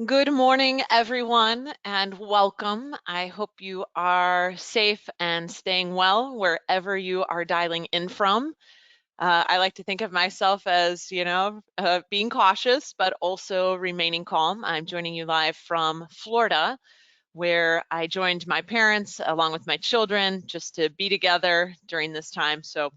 Good morning, everyone, and welcome. I hope you are safe and staying well wherever you are dialing in from. I like to think of myself as, being cautious, but also remaining calm. I'm joining you live from Florida, where I joined my parents along with my children just to be together during this time. So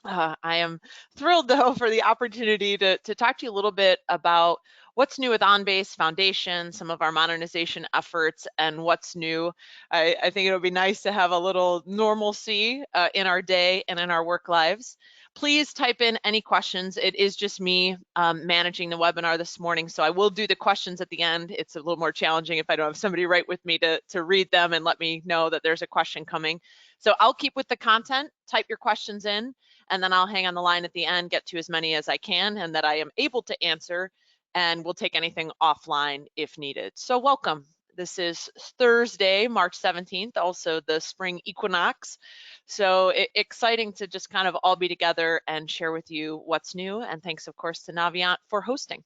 I am thrilled, though, for the opportunity to talk to you a little bit about what's new with OnBase Foundation, some of our modernization efforts, and what's new. I think it'll be nice to have a little normalcy in our day and in our work lives. Please type in any questions. It is just me managing the webinar this morning, so I will do the questions at the end. It's a little more challenging if I don't have somebody right with me to read them and let me know that there's a question coming. So I'll keep with the content, type your questions in, and then I'll hang on the line at the end, get to as many as I can and that I am able to answer, and we'll take anything offline if needed. So welcome. This is Thursday, March 17th, also the spring equinox. So exciting to just kind of all be together and share with you what's new. And thanks, of course, to Navient for hosting.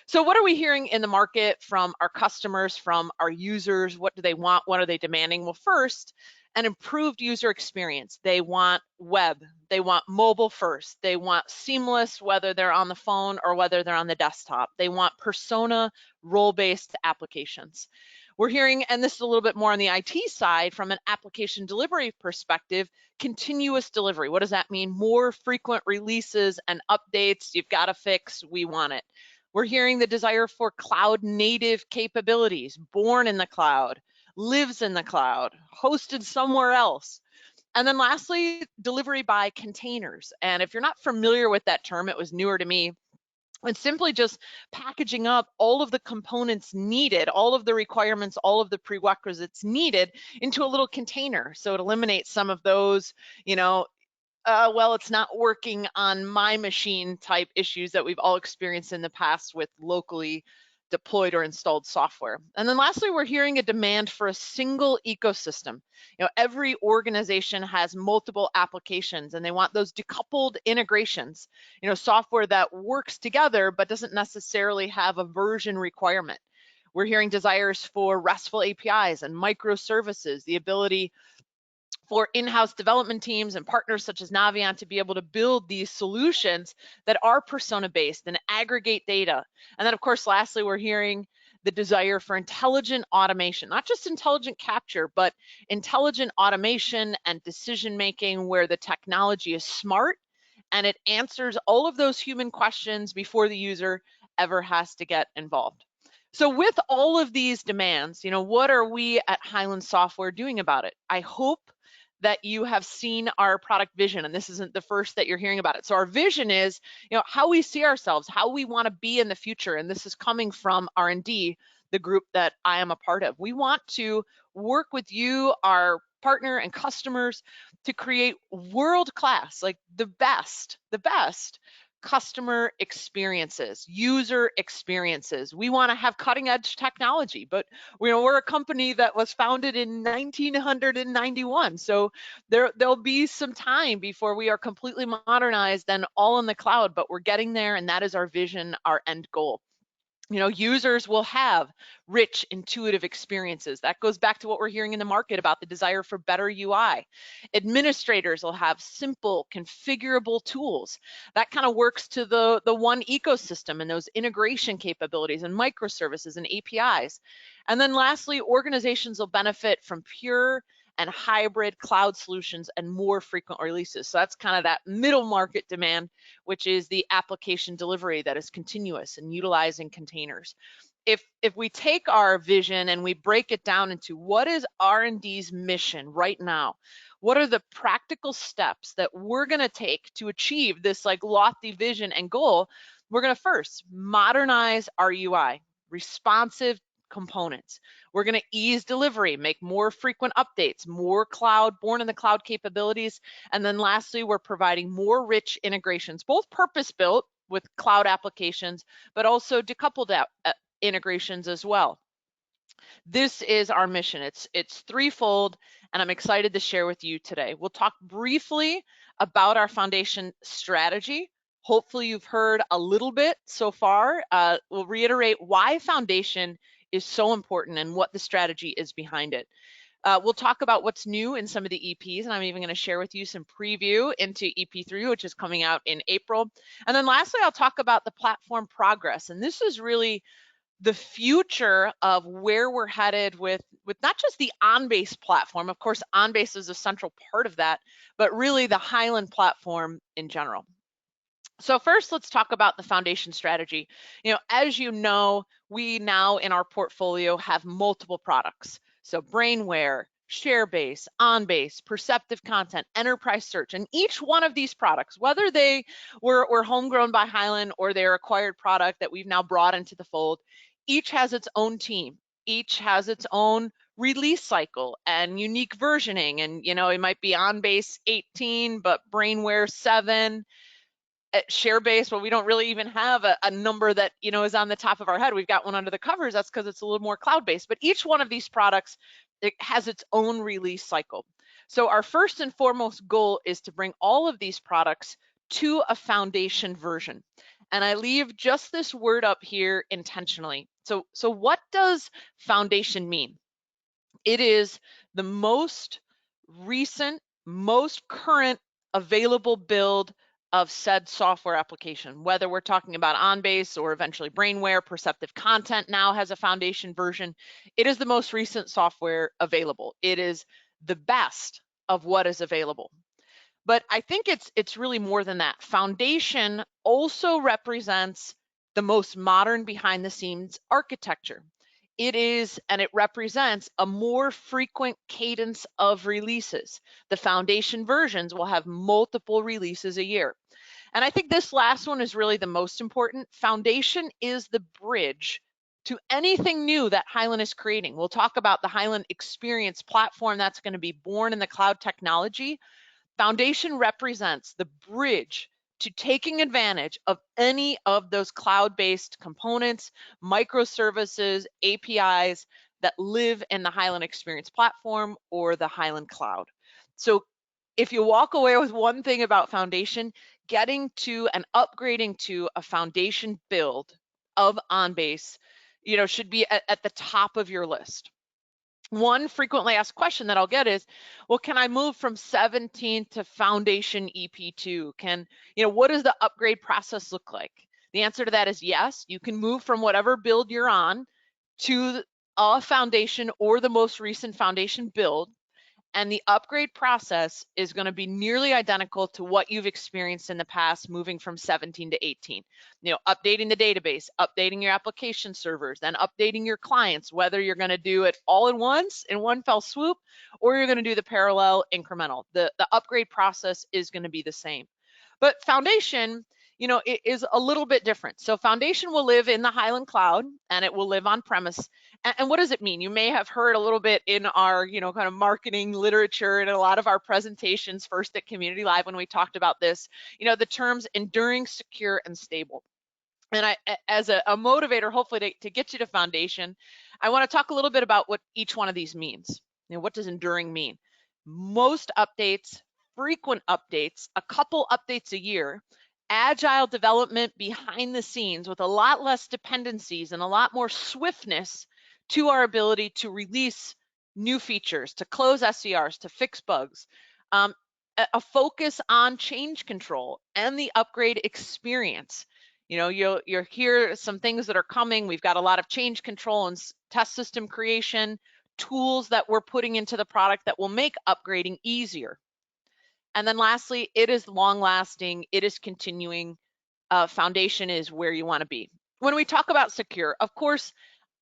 So what are we hearing in the market from our customers, from our users? What do they want? What are they demanding? Well, first, an improved user experience. They want web, they want mobile first, they want seamless, whether they're on the phone or whether they're on the desktop. They want persona role-based applications. We're hearing, and this is a little bit more on the IT side, from an application delivery perspective, continuous delivery. What does that mean? More frequent releases and updates. You've got to fix, we want it. We're hearing the desire for cloud native capabilities, born in the cloud, lives in the cloud, hosted somewhere else. And then lastly, delivery by containers. And if you're not familiar with that term, it was newer to me. It's simply just packaging up all of the components needed, all of the requirements, all of the prerequisites needed into a little container. So it eliminates some of those, well, it's not working on my machine type issues that we've all experienced in the past with locally deployed or installed software. And then lastly, we're hearing a demand for a single ecosystem. Every organization has multiple applications and they want those decoupled integrations, software that works together but doesn't necessarily have a version requirement. We're hearing desires for RESTful APIs and microservices, the ability for in-house development teams and partners such as Navient to be able to build these solutions that are persona-based and aggregate data. And then, of course, lastly, we're hearing the desire for intelligent automation, not just intelligent capture, but intelligent automation and decision-making where the technology is smart and it answers all of those human questions before the user ever has to get involved. So with all of these demands, what are we at Highland Software doing about it? I hope that you have seen our product vision, and this isn't the first that you're hearing about it. So our vision is, how we see ourselves, how we want to be in the future, and this is coming from R&D, the group that I am a part of. We want to work with you, our partner and customers, to create world-class, like the best customer experiences, user experiences. We want to have cutting edge technology, but we're a company that was founded in 1991. So there'll be some time before we are completely modernized and all in the cloud, but we're getting there, and that is our vision, our end goal. Users will have rich, intuitive experiences. That goes back to what we're hearing in the market about the desire for better UI. Administrators will have simple, configurable tools. That kind of works to the one ecosystem and those integration capabilities and microservices and APIs. And then lastly, organizations will benefit from pure and hybrid cloud solutions and more frequent releases. So that's kind of that middle market demand, which is the application delivery that is continuous and utilizing containers. If we take our vision and we break it down into what is R&D's mission right now, what are the practical steps that we're going to take to achieve this lofty vision and goal? We're going to first modernize our UI, responsive components. We're going to ease delivery, make more frequent updates, more cloud, born in the cloud capabilities. And then lastly, we're providing more rich integrations, both purpose-built with cloud applications, but also decoupled integrations as well. This is our mission. It's threefold, and I'm excited to share with you today. We'll talk briefly about our foundation strategy, Hopefully you've heard a little bit so far. We'll reiterate why Foundation is so important and what the strategy is behind it. We'll talk about what's new in some of the EPs, and I'm even going to share with you some preview into EP3, which is coming out in April. And then lastly, I'll talk about the platform progress. And this is really the future of where we're headed with not just the OnBase platform. Of course, OnBase is a central part of that, but really the Hyland platform in general. So first, let's talk about the Foundation strategy. As you know, we now in our portfolio have multiple products. So Brainware, ShareBase, OnBase, Perceptive Content, Enterprise Search, and each one of these products, whether they were homegrown by Hyland or they're acquired product that we've now brought into the fold, each has its own team. Each has its own release cycle and unique versioning. And, it might be OnBase 18, but Brainware 7. At ShareBase, well, we don't really even have a number that is on the top of our head. We've got one under the covers. That's because it's a little more cloud-based. But each one of these products, it has its own release cycle. So our first and foremost goal is to bring all of these products to a Foundation version. And I leave just this word up here intentionally. So what does Foundation mean? It is the most recent, most current available build of said software application, whether we're talking about OnBase or eventually Brainware. Perceptive Content now has a Foundation version. It is the most recent software available. It is the best of what is available. But I think it's really more than that. Foundation also represents the most modern behind the scenes architecture. It is, and it represents a more frequent cadence of releases. The Foundation versions will have multiple releases a year. And I think this last one is really the most important. Foundation is the bridge to anything new that Hyland is creating. We'll talk about the Hyland Experience platform that's going to be born in the cloud technology. Foundation represents the bridge to taking advantage of any of those cloud-based components, microservices, APIs that live in the Hyland Experience platform or the Hyland Cloud. So if you walk away with one thing about Foundation, getting to and upgrading to a Foundation build of OnBase, should be at the top of your list. One frequently asked question that I'll get is, well, can I move from 17 to Foundation EP2? What does the upgrade process look like? The answer to that is yes. You can move from whatever build you're on to a Foundation or the most recent Foundation build. And the upgrade process is going to be nearly identical to what you've experienced in the past, moving from 17 to 18. Updating the database, updating your application servers, then updating your clients, whether you're going to do it all at once in one fell swoop, or you're going to do the parallel incremental. The upgrade process is going to be the same. But Foundation, it is a little bit different. So Foundation will live in the Hyland Cloud and it will live on premise. And what does it mean? You may have heard a little bit in our, kind of marketing literature and a lot of our presentations first at Community Live when we talked about this, the terms enduring, secure, and stable. And as a motivator, hopefully to get you to Foundation, I want to talk a little bit about what each one of these means. What does enduring mean? Most updates, frequent updates, a couple updates a year, agile development behind the scenes with a lot less dependencies and a lot more swiftness to our ability to release new features, to close SCRs, to fix bugs, a focus on change control and the upgrade experience. You'll hear some things that are coming. We've got a lot of change control and test system creation, tools that we're putting into the product that will make upgrading easier. And then lastly, it is long lasting, it is continuing. Foundation is where you want to be. When we talk about secure, of course,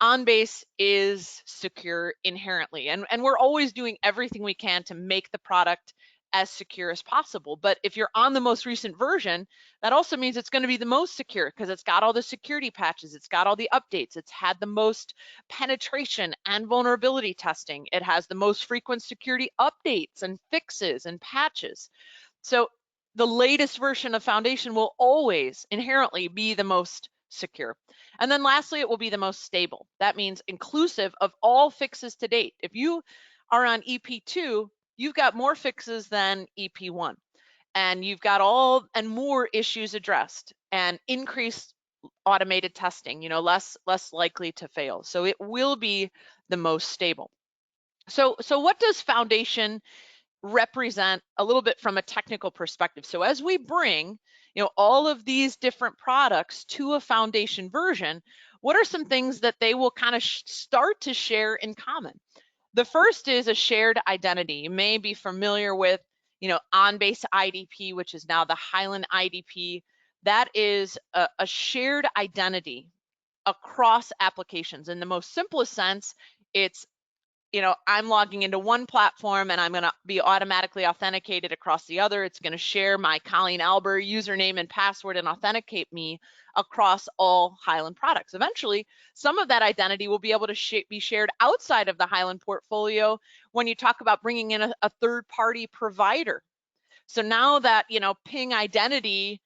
OnBase is secure inherently, and we're always doing everything we can to make the product as secure as possible. But if you're on the most recent version, that also means it's going to be the most secure because it's got all the security patches, it's got all the updates, it's had the most penetration and vulnerability testing, it has the most frequent security updates and fixes and patches. So the latest version of Foundation will always inherently be the most secure. And then lastly, it will be the most stable. That means inclusive of all fixes to date. If you are on EP2, you've got more fixes than EP1. and you've got all and more issues addressed and increased automated testing, less likely to fail. So it will be the most stable. So what does Foundation represent a little bit from a technical perspective? So as we bring, all of these different products to a Foundation version, what are some things that they will kind of start to share in common? The first is a shared identity. You may be familiar with, OnBase IDP, which is now the Hyland IDP. That is a shared identity across applications. In the most simplest sense, it's, I'm logging into one platform and I'm going to be automatically authenticated across the other. It's going to share my Colleen Alber username and password and authenticate me across all Hyland products. Eventually, some of that identity will be able to be shared outside of the Hyland portfolio when you talk about bringing in a third-party provider. So now that, Ping identity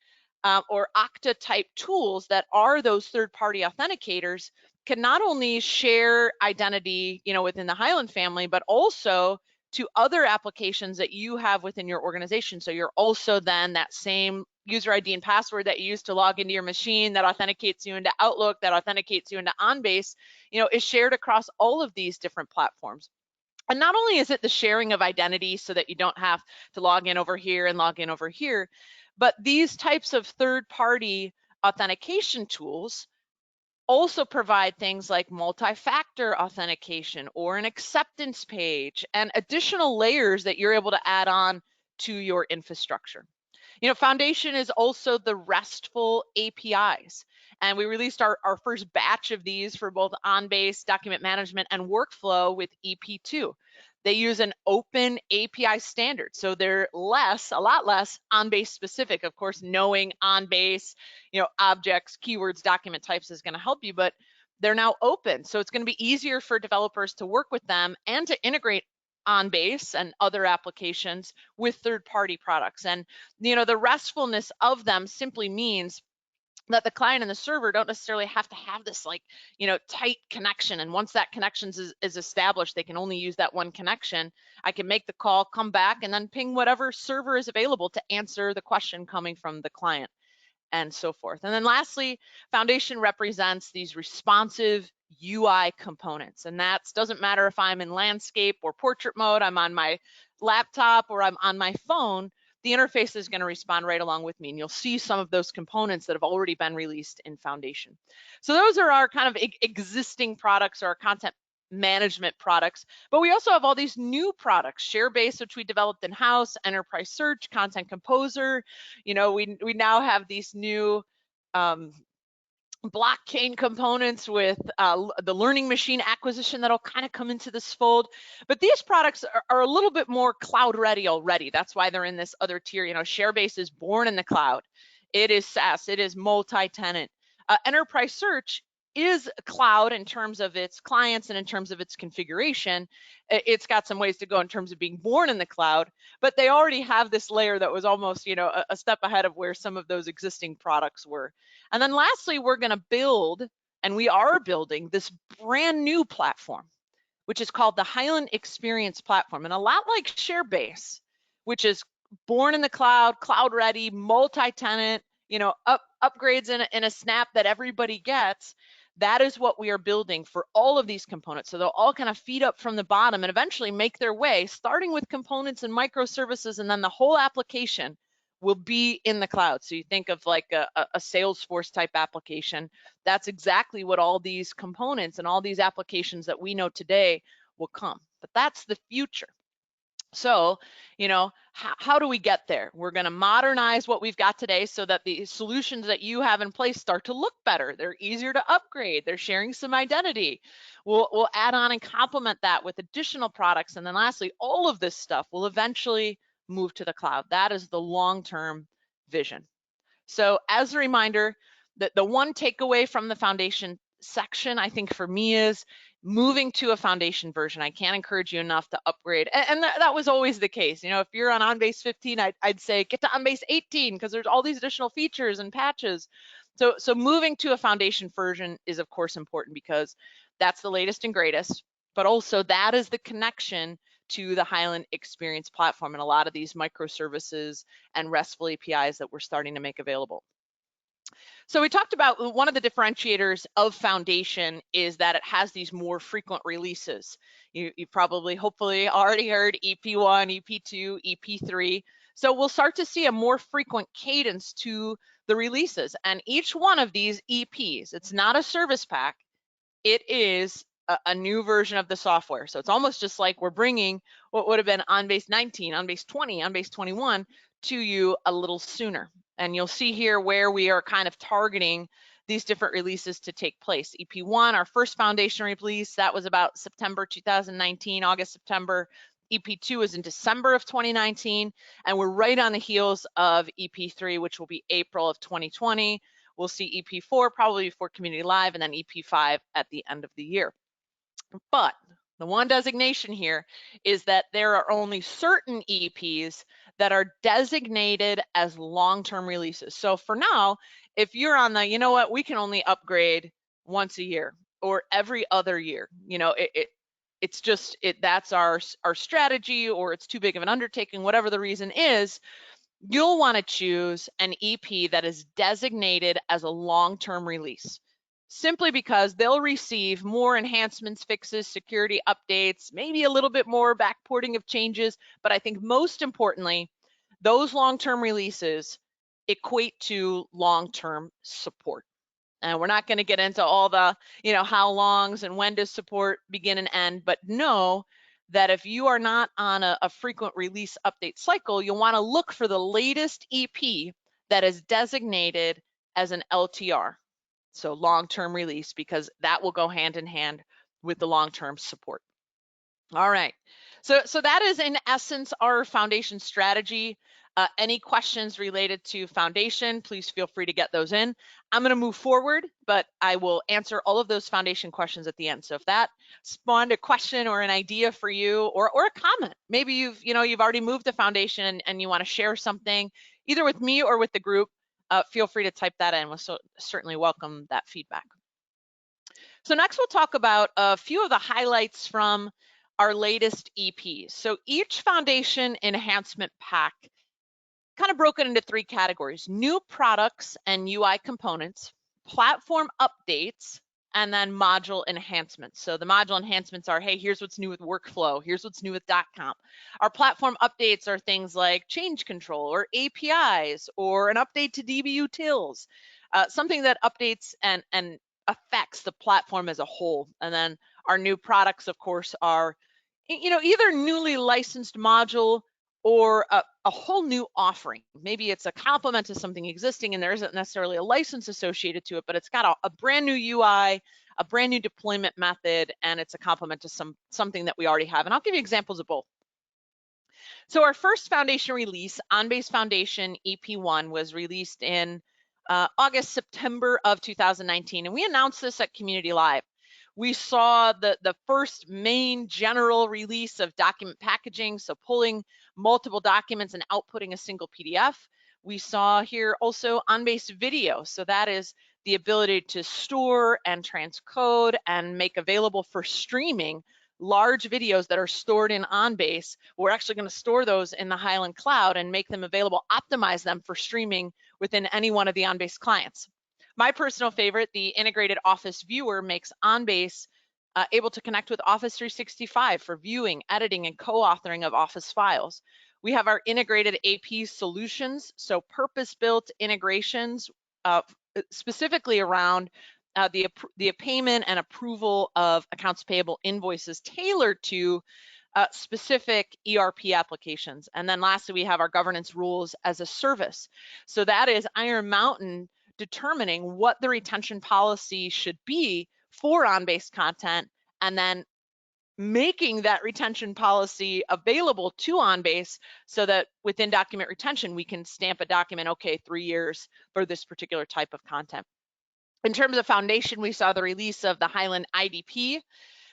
or Okta type tools that are those third-party authenticators can not only share identity, within the Hyland family, but also to other applications that you have within your organization. So you're also then that same user ID and password that you use to log into your machine that authenticates you into Outlook, that authenticates you into OnBase, is shared across all of these different platforms. And not only is it the sharing of identity so that you don't have to log in over here and log in over here, but these types of third-party authentication tools also provide things like multi-factor authentication or an acceptance page and additional layers that you're able to add on to your infrastructure. Foundation is also the RESTful APIs. And we released our first batch of these for both OnBase, document management, and workflow with EP2. They use an open API standard, so they're a lot less OnBase specific. Of course, knowing OnBase, objects, keywords, document types is going to help you, but they're now open, so it's going to be easier for developers to work with them and to integrate OnBase and other applications with third-party products. And the restfulness of them simply means that the client and the server don't necessarily have to have this tight connection. And once that connection is established, they can only use that one connection. I can make the call, come back, and then ping whatever server is available to answer the question coming from the client, and so forth. And then lastly, Foundation represents these responsive UI components. And that doesn't matter if I'm in landscape or portrait mode, I'm on my laptop or I'm on my phone, the interface is going to respond right along with me. And you'll see some of those components that have already been released in Foundation. So those are our kind of existing products, or our content management products, but we also have all these new products: ShareBase, which we developed in-house, Enterprise Search, Content Composer. We now have these new blockchain components with the learning machine acquisition that'll kind of come into this fold. But these products are a little bit more cloud ready already. That's why they're in this other tier. ShareBase is born in the cloud. It is SaaS. It is multi-tenant. Enterprise Search is cloud in terms of its clients and in terms of its configuration. It's got some ways to go in terms of being born in the cloud, but they already have this layer that was almost, a step ahead of where some of those existing products were. And then lastly, we're going to build, and we are building, this brand new platform, which is called the Highland Experience Platform. And a lot like ShareBase, which is born in the cloud, cloud ready, multi-tenant, upgrades in a snap that everybody gets. That is what we are building for all of these components. So they'll all kind of feed up from the bottom and eventually make their way, starting with components and microservices, and then the whole application will be in the cloud. So you think of like a Salesforce type application. That's exactly what all these components and all these applications that we know today will come. But that's the future. So, how do we get there? We're going to modernize what we've got today so that the solutions that you have in place start to look better. They're easier to upgrade. They're sharing some identity. We'll add on and complement that with additional products. And then lastly, all of this stuff will eventually move to the cloud. That is the long-term vision. So as a reminder, the one takeaway from the Foundation section, I think for me, is moving to a Foundation version. I can't encourage you enough to upgrade. And that was always the case. If you're on OnBase 15, I'd say get to OnBase 18 because there's all these additional features and patches. So moving to a Foundation version is of course important because that's the latest and greatest, but also that is the connection to the Hyland experience platform and a lot of these microservices and RESTful APIs that we're starting to make available. So we talked about one of the differentiators of Foundation is that it has these more frequent releases. You probably, hopefully, already heard EP1, EP2, EP3. So we'll start to see a more frequent cadence to the releases. And each one of these EPs, it's not a service pack, it is a new version of the software. So it's almost just like we're bringing what would have been OnBase 19, OnBase 20, OnBase 21 to you a little sooner. And you'll see here where we are kind of targeting these different releases to take place. EP1, our first Foundation release, that was about September 2019, August, September. EP2 is in December of 2019, and we're right on the heels of EP3, which will be April of 2020. We'll see EP4 probably before Community Live, and then EP5 at the end of the year. But the one designation here is that there are only certain EPs that are designated as long-term releases. So for now, if you're on the, you know what, we can only upgrade once a year or every other year, you know, it's just, that's our strategy, or it's too big of an undertaking, whatever the reason is, you'll want to choose an EP that is designated as a long-term release, simply because they'll receive more enhancements, fixes, security updates, maybe a little bit more backporting of changes, but I think most importantly, those long-term releases equate to long-term support. And we're not going to get into all the, you know, how longs and when does support begin and end, but know that if you are not on a frequent release update cycle, you'll want to look for the latest EP that is designated as an LTR, so long-term release, because that will go hand in hand with the long-term support. All right, so that is in essence our Foundation strategy. Any questions related to Foundation, please feel free to get those in. I'm going to move forward, but I will answer all of those Foundation questions at the end. So if that spawned a question or an idea for you, or a comment, maybe you've already moved to Foundation and you want to share something either with me or with the group, feel free to type that in. We'll certainly welcome that feedback. So next we'll talk about a few of the highlights from our latest EPs. So each Foundation enhancement pack kind of broken into three categories: new products and UI components, platform updates, and then module enhancements. So the module enhancements are, hey, here's what's new with workflow, here's what's new with .comp. Our platform updates are things like change control or APIs or an update to dbutils, something that updates and affects the platform as a whole. And then our new products, of course, are, you know, either newly licensed module or a whole new offering. Maybe it's a complement to something existing and there isn't necessarily a license associated to it, but it's got a brand new UI, a brand new deployment method, and it's a complement to something that we already have. And I'll give you examples of both. So our first Foundation release, OnBase Foundation EP1, was released in August, September of 2019, and we announced this at Community Live. We saw the first main general release of document packaging, so pulling multiple documents and outputting a single PDF. We saw here also OnBase video, so that is the ability to store and transcode and make available for streaming large videos that are stored in OnBase. We're actually going to store those in the Hyland cloud and make them available, optimize them for streaming within any one of the OnBase clients. My personal favorite, the integrated Office viewer, makes OnBase able to connect with Office 365 for viewing, editing, and co-authoring of Office files. We have our integrated AP solutions, so purpose-built integrations specifically around the payment and approval of accounts payable invoices tailored to specific ERP applications. And then lastly, we have our governance rules as a service. So that is Iron Mountain determining what the retention policy should be for OnBase content, and then making that retention policy available to OnBase so that within document retention, we can stamp a document, okay, 3 years for this particular type of content. In terms of Foundation, we saw the release of the Highland IDP.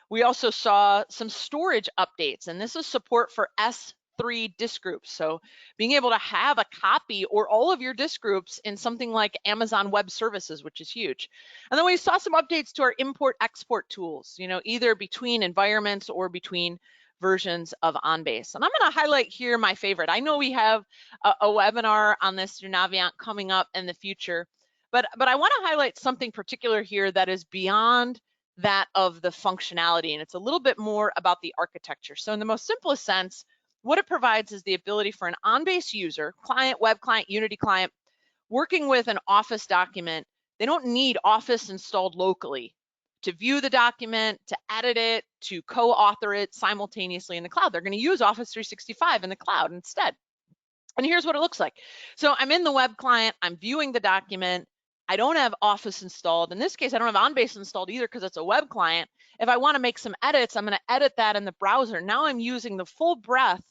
We also saw some storage updates, and this is support for S3 disk groups. So being able to have a copy or all of your disk groups in something like Amazon Web Services, which is huge. And then we saw some updates to our import-export tools, you know, either between environments or between versions of OnBase. And I'm going to highlight here my favorite. I know we have a webinar on this through Naviant coming up in the future, but I want to highlight something particular here that is beyond that of the functionality, and it's a little bit more about the architecture. So in the most simplest sense, what it provides is the ability for an OnBase user, client, web client, Unity client, working with an Office document. They don't need Office installed locally to view the document, to edit it, to co-author it simultaneously in the cloud. They're going to use Office 365 in the cloud instead. And here's what it looks like. So I'm in the web client, I'm viewing the document. I don't have Office installed. In this case, I don't have OnBase installed either because it's a web client. If I want to make some edits, I'm going to edit that in the browser. Now I'm using the full breadth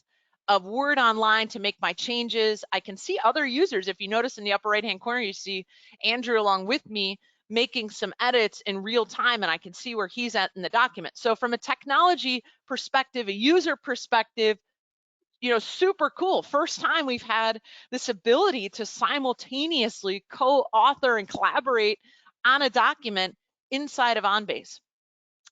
of Word Online to make my changes. I can see other users. If you notice in the upper right-hand corner, you see Andrew along with me making some edits in real time, and I can see where he's at in the document. So from a technology perspective, a user perspective, super cool. First time we've had this ability to simultaneously co-author and collaborate on a document inside of OnBase.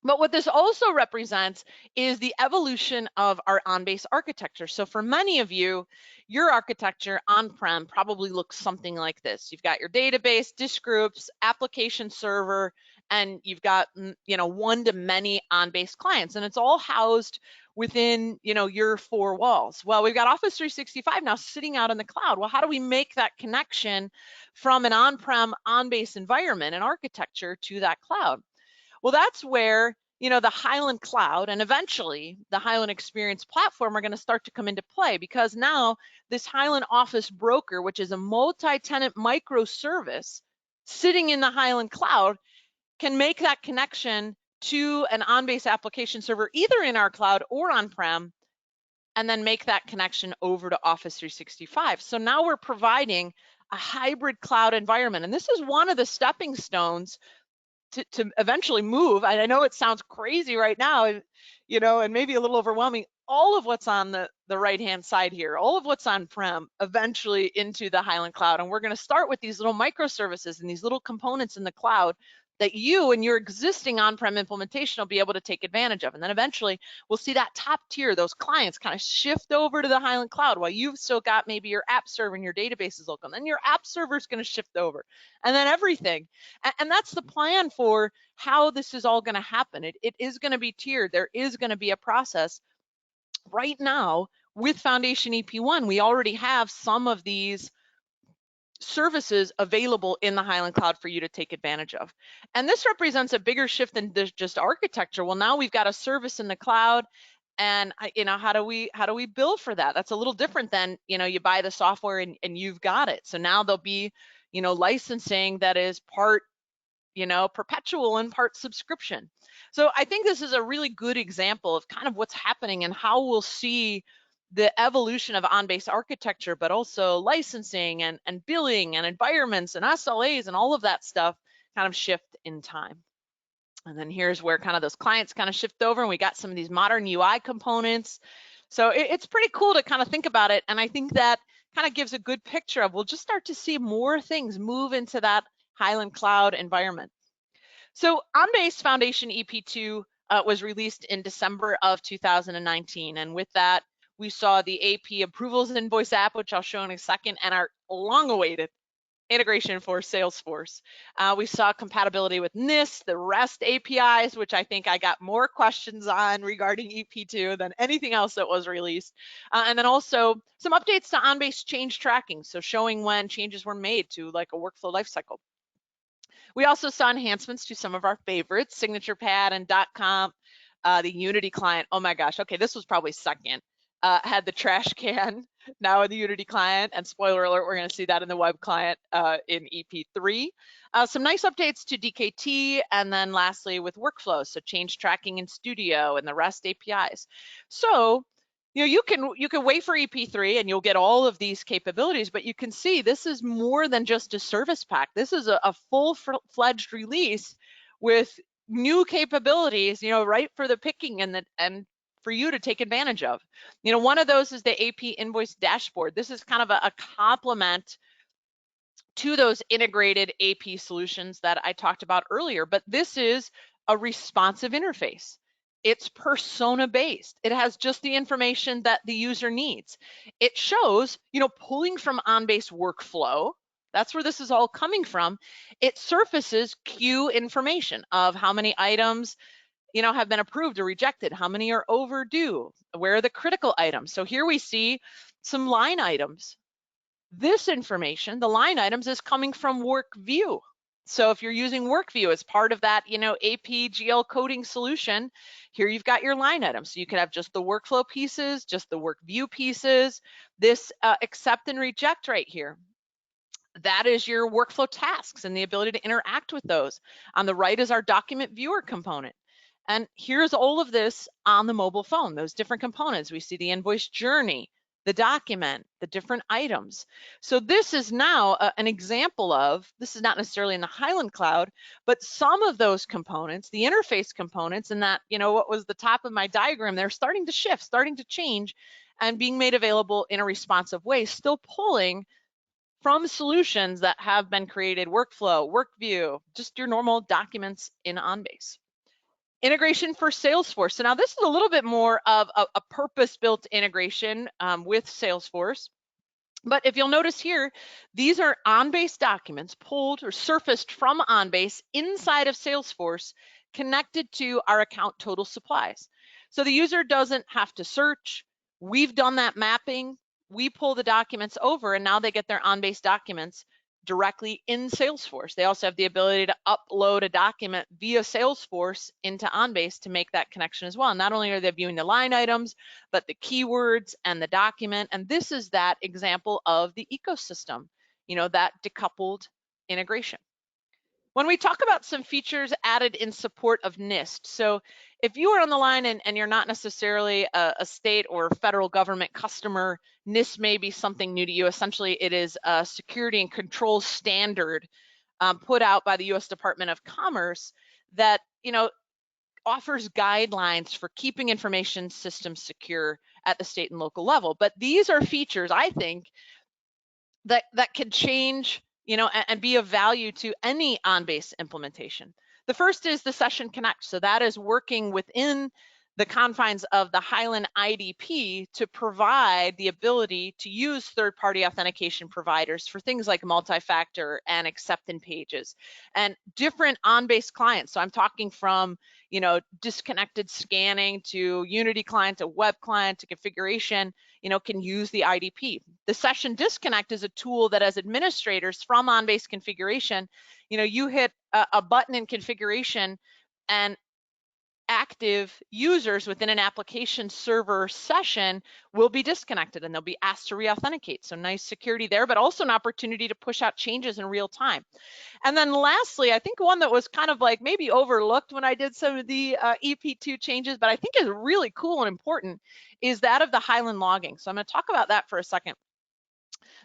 But what this also represents is the evolution of our OnBase architecture. So for many of you, your architecture on-prem probably looks something like this. You've got your database, disk groups, application server, and you've got one-to-many OnBase clients, and it's all housed within your four walls. Well, we've got Office 365 now sitting out in the cloud. Well, how do we make that connection from an on-prem OnBase environment and architecture to that cloud? Well, that's where the Hyland Cloud and eventually the Hyland Experience Platform are going to start to come into play, because now this Hyland Office Broker, which is a multi-tenant microservice sitting in the Hyland Cloud, can make that connection to an OnBase application server either in our cloud or on-prem, and then make that connection over to Office 365. So now we're providing a hybrid cloud environment, and this is one of the stepping stones to eventually move. I know it sounds crazy right now, and maybe a little overwhelming. All of what's on the right-hand side here, all of what's on-prem, eventually into the Hyland Cloud. And we're going to start with these little microservices and these little components in the cloud that you and your existing on-prem implementation will be able to take advantage of. And then eventually we'll see that top tier, those clients kind of shift over to the Hyland Cloud while you've still got maybe your app server and your database is local. And then your app server is going to shift over, and then everything. And that's the plan for how this is all going to happen. It is going to be tiered. There is going to be a process. Right now with Foundation EP1, we already have some of these services available in the Hyland Cloud for you to take advantage of. And this represents a bigger shift than just architecture. Well, now we've got a service in the cloud, and how do we bill for that? That's a little different than you buy the software and you've got it. So now there'll be licensing that is part perpetual and part subscription. So I think this is a really good example of kind of what's happening and how we'll see the evolution of OnBase architecture, but also licensing and billing and environments and SLAs and all of that stuff kind of shift in time. And then here's where kind of those clients kind of shift over, and we got some of these modern UI components. So it's pretty cool to kind of think about it. And I think that kind of gives a good picture of, we'll just start to see more things move into that Hyland Cloud environment. So OnBase Foundation EP2 was released in December of 2019. And with that, we saw the AP approvals invoice app, which I'll show in a second, and our long-awaited integration for Salesforce. We saw compatibility with NIST, the REST APIs, which I think I got more questions on regarding EP2 than anything else that was released. And then also some updates to OnBase change tracking, so showing when changes were made to like a workflow lifecycle. We also saw enhancements to some of our favorites, Signature Pad and .comp, the Unity client. Oh my gosh, okay, this was probably second. Had the trash can now in the Unity client, and spoiler alert, we're going to see that in the web client in EP3. Some nice updates to DKT, and then lastly with workflows, so change tracking in Studio and the REST APIs. So you can wait for EP3 and you'll get all of these capabilities, but you can see this is more than just a service pack. This is a full-fledged release with new capabilities, right for the picking and for you to take advantage of. One of those is the AP Invoice Dashboard. This is kind of a complement to those integrated AP solutions that I talked about earlier, but this is a responsive interface. It's persona-based. It has just the information that the user needs. It shows, pulling from OnBase workflow, that's where this is all coming from. It surfaces queue information of how many items, have been approved or rejected, how many are overdue, where are the critical items. So here we see some line items. This information, the line items, is coming from WorkView. So if you're using WorkView as part of that, AP GL coding solution, here you've got your line items. So you could have just the workflow pieces, just the WorkView pieces, this accept and reject right here. That is your workflow tasks and the ability to interact with those. On the right is our document viewer component. And here's all of this on the mobile phone, those different components. We see the invoice journey, the document, the different items. So this is now an example of, this is not necessarily in the Hyland cloud, but some of those components, the interface components, and that, what was the top of my diagram, they're starting to shift, starting to change, and being made available in a responsive way, still pulling from solutions that have been created, workflow, WorkView, just your normal documents in OnBase. Integration for Salesforce. So now this is a little bit more of a purpose-built integration with Salesforce. But if you'll notice here, these are OnBase documents pulled or surfaced from OnBase inside of Salesforce, connected to our account total supplies. So the user doesn't have to search. We've done that mapping. We pull the documents over, and now they get their OnBase documents directly in Salesforce. They also have the ability to upload a document via Salesforce into OnBase to make that connection as well. Not only are they viewing the line items, but the keywords and the document. And this is that example of the ecosystem, that decoupled integration. When we talk about some features added in support of NIST, so if you are on the line and you're not necessarily a state or federal government customer, NIST may be something new to you. Essentially, it is a security and control standard put out by the U.S. Department of Commerce that, offers guidelines for keeping information systems secure at the state and local level. But these are features, I think, that can change, and be of value to any OnBase implementation. The first is the Session Connect. So that is working within the confines of the Hyland IDP to provide the ability to use third-party authentication providers for things like multi-factor and acceptance pages and different OnBase clients. So I'm talking from, disconnected scanning to Unity client to web client to configuration, can use the IDP. The Session Disconnect is a tool that as administrators from OnBase configuration, you hit a button in configuration and active users within an application server session will be disconnected and they'll be asked to re-authenticate. So nice security there, but also an opportunity to push out changes in real time. And then lastly, I think one that was kind of like maybe overlooked when I did some of the EP2 changes, but I think is really cool and important, is that of the Highland Logging. So I'm going to talk about that for a second.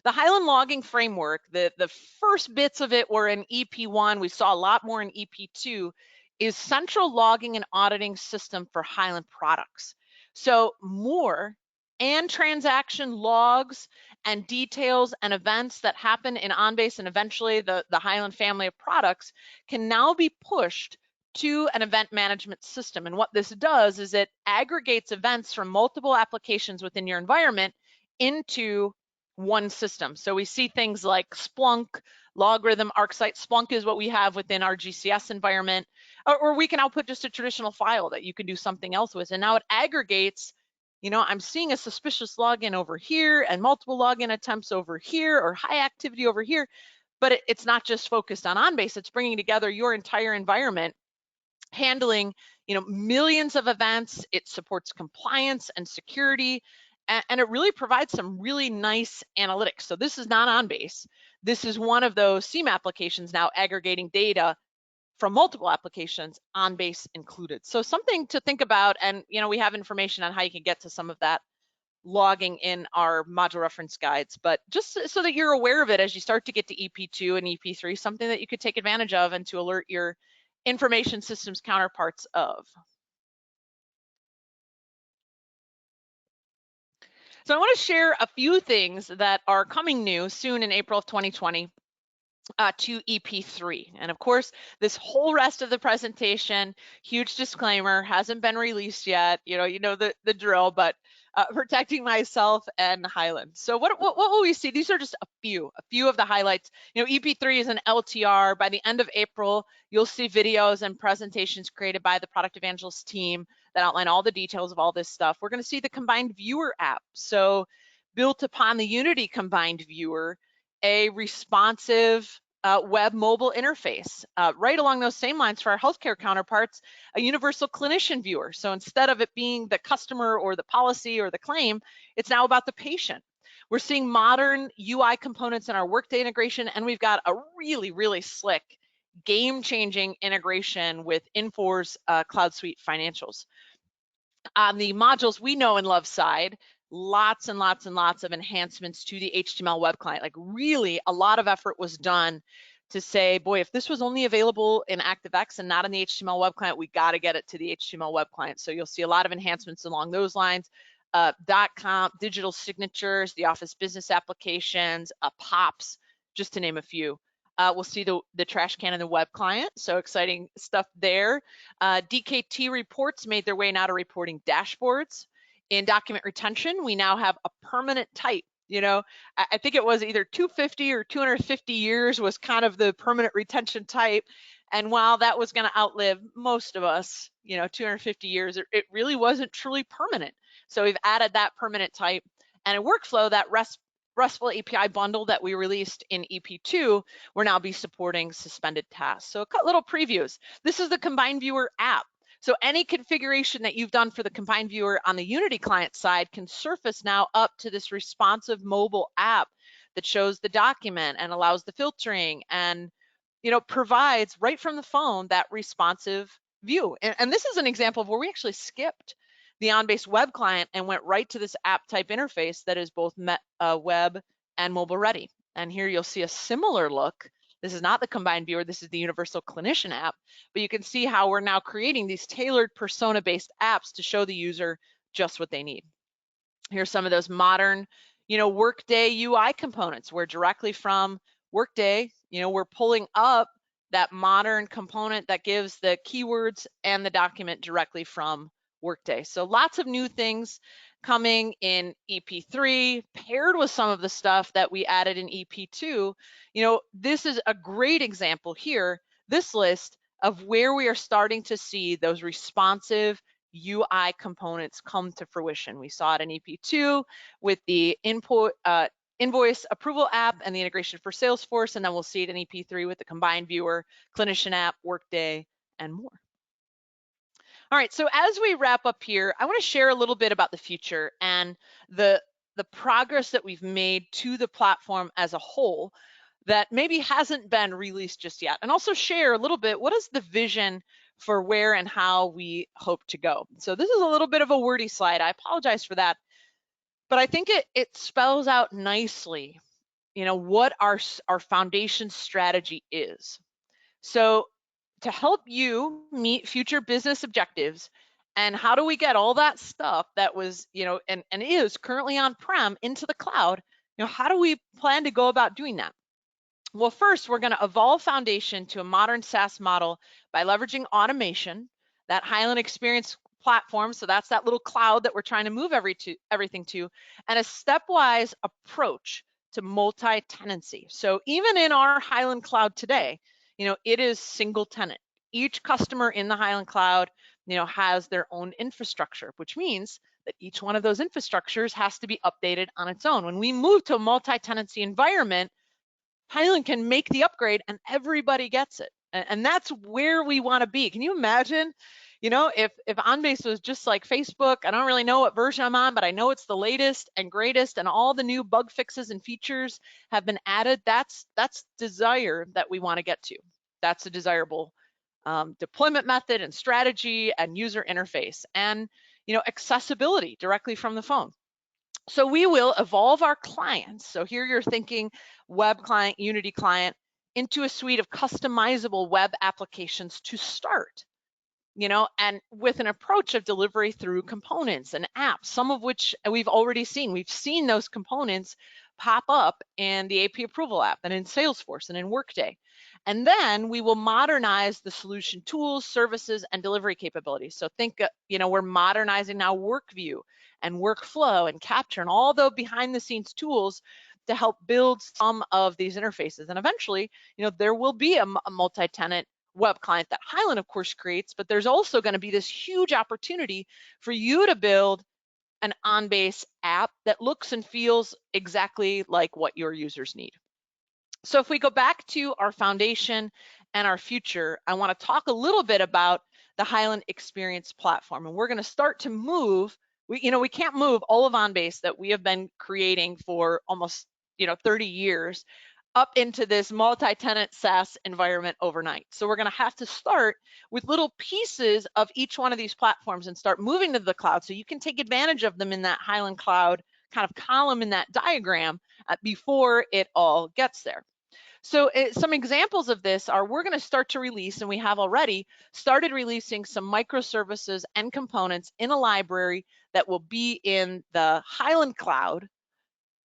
The Highland Logging framework, the first bits of it were in EP1. We saw a lot more in EP2, is central logging and auditing system for Hyland products. So more and transaction logs and details and events that happen in OnBase and eventually the Hyland family of products can now be pushed to an event management system. And what this does is it aggregates events from multiple applications within your environment into one system. So we see things like Splunk, Logarithm, ArcSight. Splunk is what we have within our GCS environment, or we can output just a traditional file that you can do something else with. And now it aggregates, I'm seeing a suspicious login over here and multiple login attempts over here or high activity over here, but it's not just focused on OnBase, it's bringing together your entire environment, handling, millions of events. It supports compliance and security, and it really provides some really nice analytics. So this is not OnBase. This is one of those SIEM applications now aggregating data from multiple applications, OnBase included. So something to think about, and we have information on how you can get to some of that logging in our module reference guides, but just so that you're aware of it as you start to get to EP2 and EP3, something that you could take advantage of and to alert your information systems counterparts of. So I want to share a few things that are coming new soon in April of 2020 to EP3. And of course, this whole rest of the presentation, huge disclaimer, hasn't been released yet. You know the drill, but protecting myself and Hyland. So what will we see? These are just a few of the highlights. EP3 is an LTR. By the end of April, you'll see videos and presentations created by the product evangelist team that outline all the details of all this stuff. We're going to see the combined viewer app. So built upon the Unity combined viewer, a responsive web mobile interface. Right along those same lines for our healthcare counterparts, a universal clinician viewer. So instead of it being the customer or the policy or the claim, it's now about the patient. We're seeing modern UI components in our Workday integration, and we've got a really, really slick, game-changing integration with Infor Cloud Suite Financials. On the modules we know and love side, lots and lots and lots of enhancements to the HTML web client. Like really a lot of effort was done to say, boy, if this was only available in ActiveX and not in the HTML web client, we got to get it to the HTML web client. So you'll see a lot of enhancements along those lines. .comp, digital signatures, the Office business applications, POPs, just to name a few. We'll see the trash can in the web client, so exciting stuff there. DKT reports made their way now to reporting dashboards. In document retention, we now have a permanent type. I think it was either 250 or 250 years was kind of the permanent retention type. And while that was going to outlive most of us, 250 years, it really wasn't truly permanent. So we've added that permanent type, and a workflow, that Restful API bundle that we released in EP2, we'll now be supporting suspended tasks. So a little previews. This is the combined viewer app. So any configuration that you've done for the combined viewer on the Unity client side can surface now up to this responsive mobile app that shows the document and allows the filtering and provides right from the phone that responsive view. And this is an example of where we actually skipped the OnBase web client and went right to this app type interface that is both web and mobile ready. And here you'll see a similar look. This is not the combined viewer, this is the universal clinician app, but you can see how we're now creating these tailored persona-based apps to show the user just what they need. Here's some of those modern, Workday UI components, where directly from Workday, we're pulling up that modern component that gives the keywords and the document directly from Workday. So lots of new things coming in EP3, paired with some of the stuff that we added in EP2. This is a great example here, this list of where we are starting to see those responsive UI components come to fruition. We saw it in EP2 with the invoice approval app and the integration for Salesforce, and then we'll see it in EP3 with the combined viewer, clinician app, Workday, and more. All right, so as we wrap up here, I want to share a little bit about the future and the progress that we've made to the platform as a whole that maybe hasn't been released just yet, and also share a little bit what is the vision for where and how we hope to go. So this is a little bit of a wordy slide. I apologize for that, but I think it spells out nicely, what our foundation strategy is. So to help you meet future business objectives, and how do we get all that stuff that was, and is currently on-prem into the cloud, how do we plan to go about doing that? Well, first, we're going to evolve Foundation to a modern SaaS model by leveraging automation, that Highland experience platform, so that's that little cloud that we're trying to move everything to, and a stepwise approach to multi-tenancy. So even in our Highland cloud today, it is single tenant. Each customer in the Highland cloud, has their own infrastructure, which means that each one of those infrastructures has to be updated on its own. When we move to a multi-tenancy environment, Highland can make the upgrade and everybody gets it. And that's where we want to be. Can you imagine, if OnBase was just like Facebook? I don't really know what version I'm on, but I know it's the latest and greatest, and all the new bug fixes and features have been added. That's desire that we want to get to. That's a desirable deployment method and strategy and user interface, and accessibility directly from the phone. So we will evolve our clients. So here you're thinking web client, Unity client, into a suite of customizable web applications to start, and with an approach of delivery through components and apps, some of which we've already seen. We've seen those components pop up in the AP approval app and in Salesforce and in Workday. And then we will modernize the solution tools, services, and delivery capabilities. So think, we're modernizing now WorkView and Workflow and Capture and all the behind the scenes tools to help build some of these interfaces. And eventually, there will be a multi-tenant web client that Hyland, of course, creates, but there's also going to be this huge opportunity for you to build an OnBase app that looks and feels exactly like what your users need. So if we go back to our foundation and our future, I want to talk a little bit about the Hyland Experience Platform. And we're going to start to move, we can't move all of OnBase that we have been creating for almost 30 years up into this multi-tenant SaaS environment overnight. So we're going to have to start with little pieces of each one of these platforms and start moving to the cloud so you can take advantage of them in that Hyland Cloud kind of column in that diagram before it all gets there. So some examples of this are we're going to start to release, and we have already started releasing some microservices and components in a library that will be in the Hyland Cloud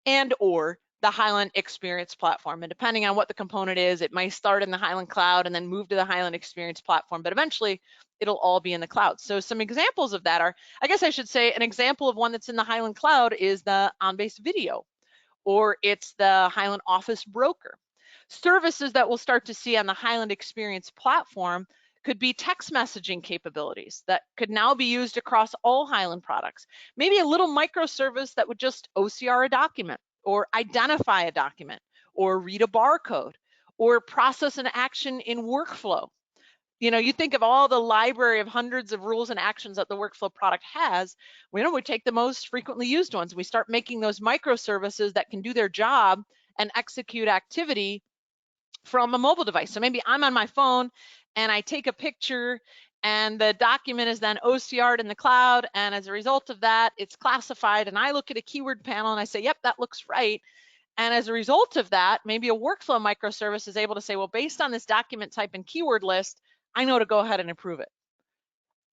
and or the Hyland Experience Platform. And depending on what the component is, it might start in the Hyland Cloud and then move to the Hyland Experience Platform, but eventually it'll all be in the cloud. So some examples of that are, I guess I should say, an example of one that's in the Hyland Cloud is the OnBase Video, or it's the Hyland Office Broker. Services that we'll start to see on the Hyland Experience Platform could be text messaging capabilities that could now be used across all Hyland products. Maybe a little microservice that would just OCR a document, or identify a document, or read a barcode, or process an action in workflow. You think of all the library of hundreds of rules and actions that the workflow product has. We take the most frequently used ones. We start making those microservices that can do their job and execute activity from a mobile device. So maybe I'm on my phone and I take a picture and the document is then OCR'd in the cloud. And as a result of that, it's classified. And I look at a keyword panel and I say, yep, that looks right. And as a result of that, maybe a workflow microservice is able to say, well, based on this document type and keyword list, I know to go ahead and approve it.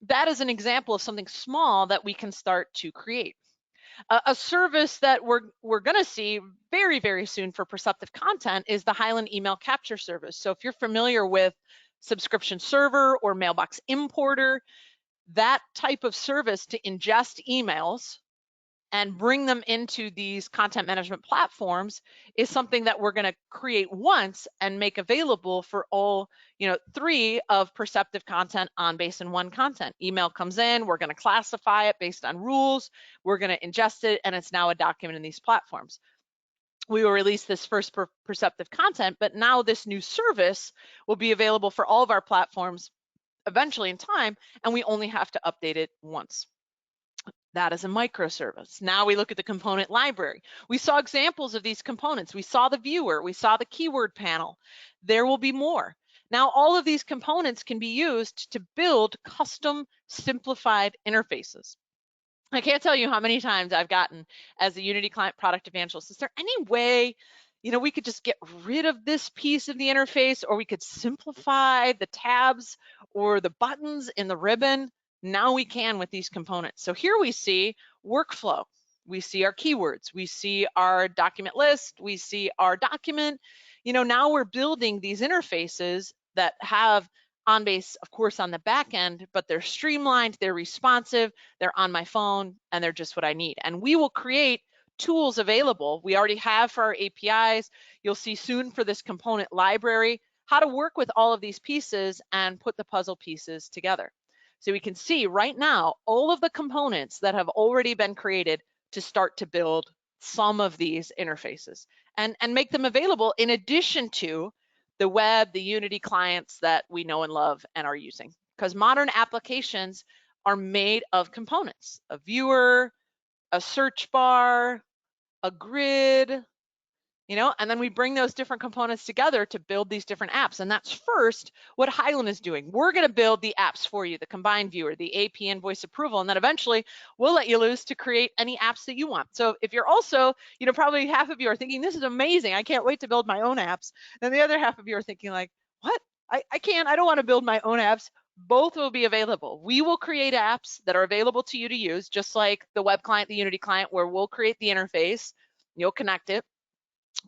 That is an example of something small that we can start to create. A service that we're going to see very, very soon for perceptive content is the Hyland email capture service. So if you're familiar with subscription server or mailbox importer, that type of service to ingest emails and bring them into these content management platforms is something that we're going to create once and make available for all, 3 of perceptive content OnBase and 1 content. Email comes in, we're going to classify it based on rules, we're going to ingest it, and it's now a document in these platforms. We will release this first perceptive content, but now this new service will be available for all of our platforms eventually in time, and we only have to update it once. That is a microservice. Now we look at the component library. We saw examples of these components. We saw the viewer, we saw the keyword panel. There will be more. Now all of these components can be used to build custom simplified interfaces. I can't tell you how many times I've gotten as a Unity Client product evangelist, is there any way, we could just get rid of this piece of the interface, or we could simplify the tabs or the buttons in the ribbon? Now we can with these components. So here we see workflow, we see our keywords, we see our document list, we see our document. Now we're building these interfaces that have OnBase, of course, on the back end, but they're streamlined, they're responsive, they're on my phone, and they're just what I need. And we will create tools available. We already have for our APIs. You'll see soon for this component library, how to work with all of these pieces and put the puzzle pieces together. So we can see right now all of the components that have already been created to start to build some of these interfaces and make them available in addition to the web, the Unity clients that we know and love and are using. Because modern applications are made of components: a viewer, a search bar, a grid, and then we bring those different components together to build these different apps. And that's first what Hyland is doing. We're going to build the apps for you, the combined viewer, the AP invoice approval, and then eventually we'll let you loose to create any apps that you want. So if you're also, probably half of you are thinking, this is amazing, I can't wait to build my own apps. And the other half of you are thinking like, what? I don't want to build my own apps. Both will be available. We will create apps that are available to you to use, just like the web client, the Unity client, where we'll create the interface, you'll connect it.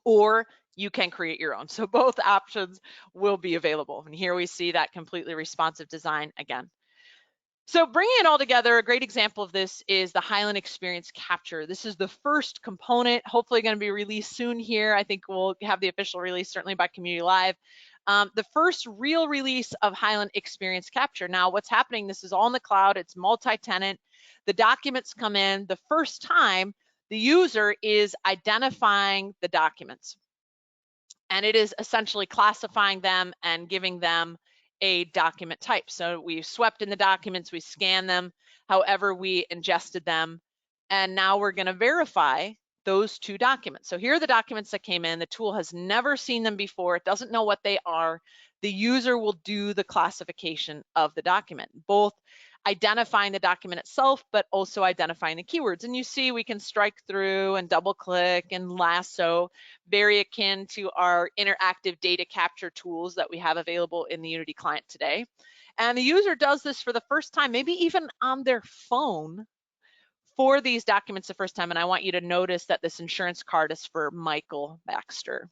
or you can create your own. So both options will be available. And here we see that completely responsive design again. So bringing it all together, a great example of this is the Hyland Experience Capture. This is the first component, hopefully going to be released soon here. I think we'll have the official release certainly by Community Live. The first real release of Hyland Experience Capture. Now what's happening, this is all in the cloud, it's multi-tenant. The documents come in. The first time the user is identifying the documents, and it is essentially classifying them and giving them a document type. So we swept in the documents, we scanned them, however we ingested them, and now we're going to verify those two documents. So here are the documents that came in. The tool has never seen them before. It doesn't know what they are. The user will do the classification of the document, both identifying the document itself, but also identifying the keywords. And you see we can strike through and double click and lasso, very akin to our interactive data capture tools that we have available in the Unity client today. And the user does this for the first time, maybe even on their phone, for these documents the first time. And I want you to notice that this insurance card is for Michael Baxter.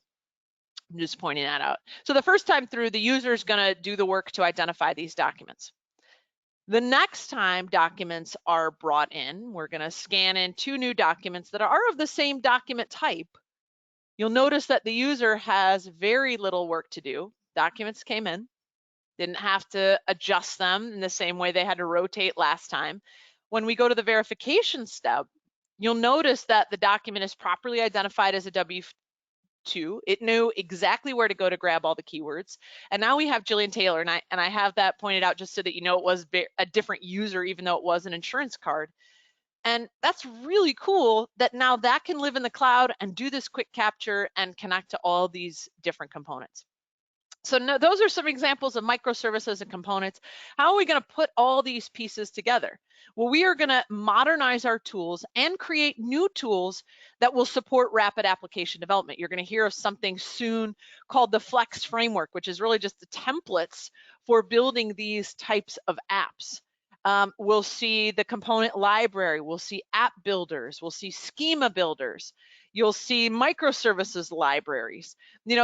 I'm just pointing that out. So the first time through, the user is going to do the work to identify these documents. The next time documents are brought in, we're going to scan in two new documents that are of the same document type. You'll notice that the user has very little work to do. Documents came in, didn't have to adjust them in the same way they had to rotate last time. When we go to the verification step, you'll notice that the document is properly identified as a W2. It knew exactly where to go to grab all the keywords. And now we have Jillian Taylor, and I have that pointed out just so that you know it was a different user, even though it was an insurance card. And that's really cool that now that can live in the cloud and do this quick capture and connect to all these different components. So those are some examples of microservices and components. How are we going to put all these pieces together? Well, we are going to modernize our tools and create new tools that will support rapid application development. You're going to hear of something soon called the Flex framework, which is really just the templates for building these types of apps. We'll see the component library, we'll see app builders, we'll see schema builders. You'll see microservices libraries.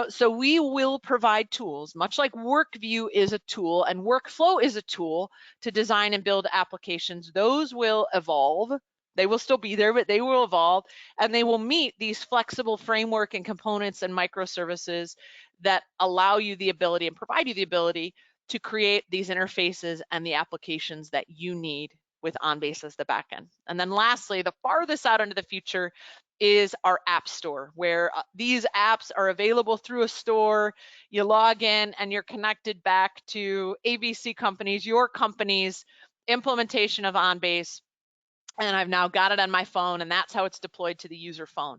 So we will provide tools, much like WorkView is a tool and Workflow is a tool to design and build applications. Those will evolve. They will still be there, but they will evolve, and they will meet these flexible framework and components and microservices that allow you the ability and provide you the ability to create these interfaces and the applications that you need with OnBase as the backend. And then lastly, the farthest out into the future is our app store, where these apps are available through a store. You log in and you're connected back to ABC companies, your company's implementation of OnBase. And I've now got it on my phone, and that's how it's deployed to the user phone.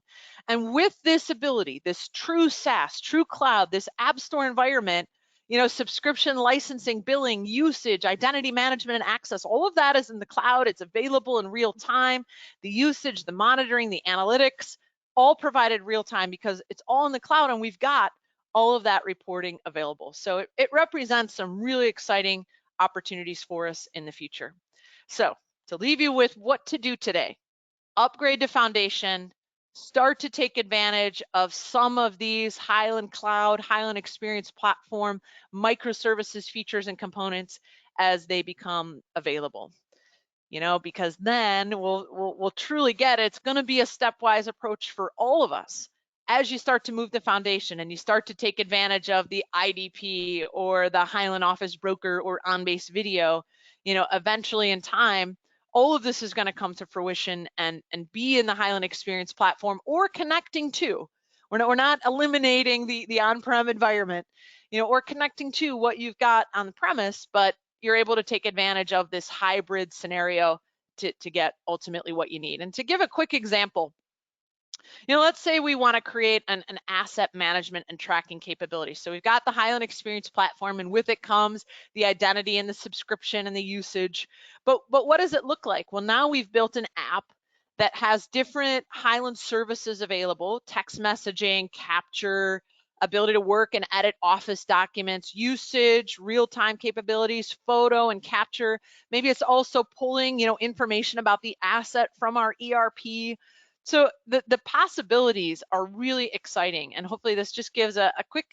And with this ability, this true SaaS, true cloud, this app store environment, subscription, licensing, billing, usage, identity management, and access, all of that is in the cloud. It's available in real time. The usage, the monitoring, the analytics, all provided real time because it's all in the cloud, and we've got all of that reporting available. So it represents some really exciting opportunities for us in the future. So to leave you with what to do today, upgrade to Foundation, start to take advantage of some of these Hyland Cloud, Hyland Experience Platform, microservices features and components as they become available. Because then we'll truly get it. It's going to be a stepwise approach for all of us. As you start to move the Foundation and you start to take advantage of the IDP or the Hyland Office Broker or OnBase Video, eventually in time, all of this is going to come to fruition and be in the Hyland Experience Platform or connecting to. We're not eliminating the on-prem environment, or connecting to what you've got on the premise, but you're able to take advantage of this hybrid scenario to get ultimately what you need. And to give a quick example, let's say we want to create an asset management and tracking capability. So we've got the Hyland Experience Platform, and with it comes the identity and the subscription and the usage. But what does it look like? Well, now we've built an app that has different Hyland services available: text messaging, capture, ability to work and edit Office documents, usage, real-time capabilities, photo and capture. Maybe it's also pulling, information about the asset from our ERP So the possibilities are really exciting, and hopefully this just gives a quick,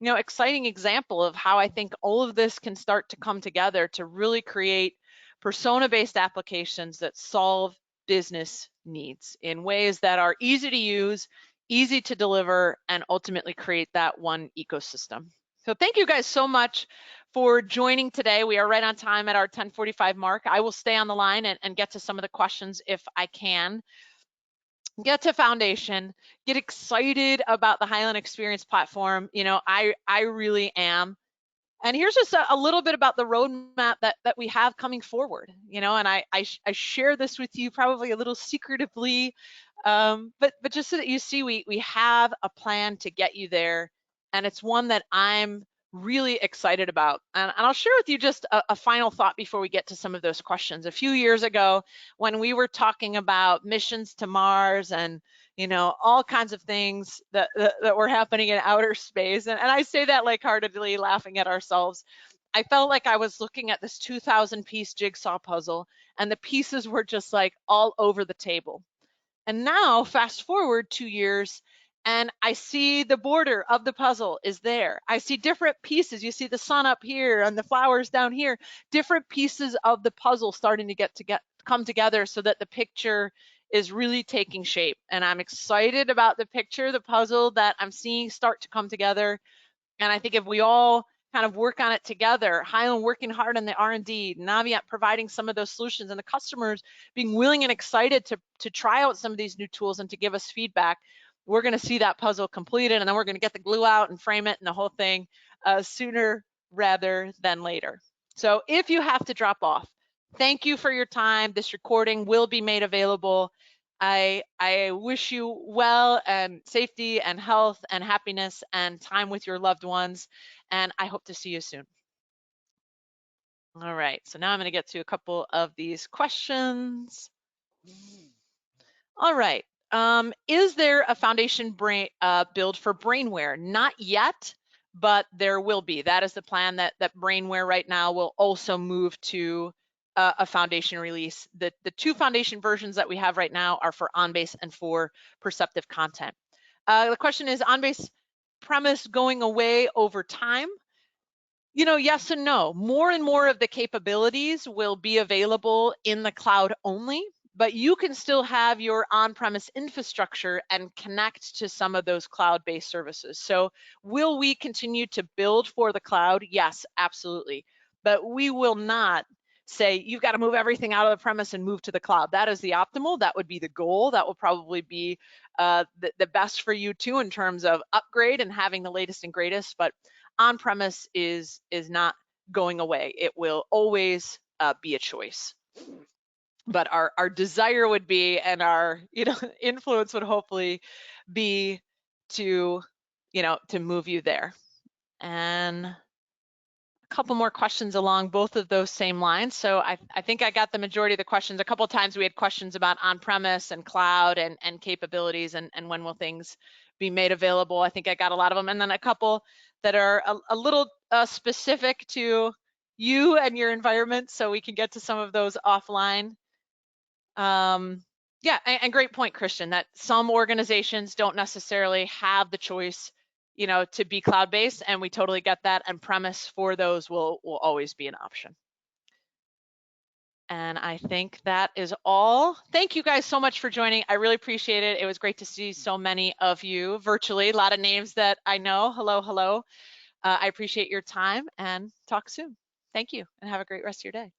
exciting example of how I think all of this can start to come together to really create persona-based applications that solve business needs in ways that are easy to use, easy to deliver, and ultimately create that one ecosystem. So thank you guys so much for joining today. We are right on time at our 10:45 mark. I will stay on the line and get to some of the questions if I can. Get to Foundation, get excited about the Highland Experience platform. I really am. And here's just a little bit about the roadmap that we have coming forward, and I share this with you probably a little secretively, but just so that you see, we have a plan to get you there, and it's one that I'm really excited about. And I'll share with you just a final thought before we get to some of those questions. A few years ago, when we were talking about missions to Mars and all kinds of things that were happening in outer space, and I say that lightheartedly, laughing at ourselves. I felt like I was looking at this 2,000 piece jigsaw puzzle, and the pieces were just like all over the table. And now, fast forward 2 years, and I see the border of the puzzle is there. I see different pieces. You see the sun up here and the flowers down here, different pieces of the puzzle starting to come together so that the picture is really taking shape. And I'm excited about the picture, the puzzle that I'm seeing start to come together. And I think if we all kind of work on it together, Hyland working hard on the R&D, Navient providing some of those solutions, and the customers being willing and excited to try out some of these new tools and to give us feedback, we're going to see that puzzle completed, and then we're going to get the glue out and frame it and the whole thing sooner rather than later. So if you have to drop off, thank you for your time. This recording will be made available. I wish you well and safety and health and happiness and time with your loved ones, and I hope to see you soon. All right, so now I'm going to get to a couple of these questions. All right, is there a Foundation build for Brainware? Not yet, but there will be. That is the plan, that Brainware right now will also move to a Foundation release. The 2 Foundation versions that we have right now are for OnBase and for Perceptive Content. The question is, OnBase premise going away over time? Yes and no. More and more of the capabilities will be available in the cloud only, but you can still have your on-premise infrastructure and connect to some of those cloud-based services. So will we continue to build for the cloud? Yes, absolutely. But we will not say you've got to move everything out of the premise and move to the cloud. That is the optimal. That would be the goal. That will probably be the best for you too in terms of upgrade and having the latest and greatest. But on-premise is not going away. It will always be a choice. But our desire would be, and our influence would hopefully be to move you there. And a couple more questions along both of those same lines. So I think I got the majority of the questions. A couple of times we had questions about on-premise and cloud and capabilities and when will things be made available. I think I got a lot of them. And then a couple that are a little specific to you and your environment, so we can get to some of those offline. Yeah, and great point, Christian, that some organizations don't necessarily have the choice to be cloud-based, and we totally get that, and premise for those will always be an option. And I think that is all. Thank you guys so much for joining. I really appreciate it. It was great to see so many of you virtually, a lot of names that I know. Hello, hello. I appreciate your time, and talk soon. Thank you, and have a great rest of your day.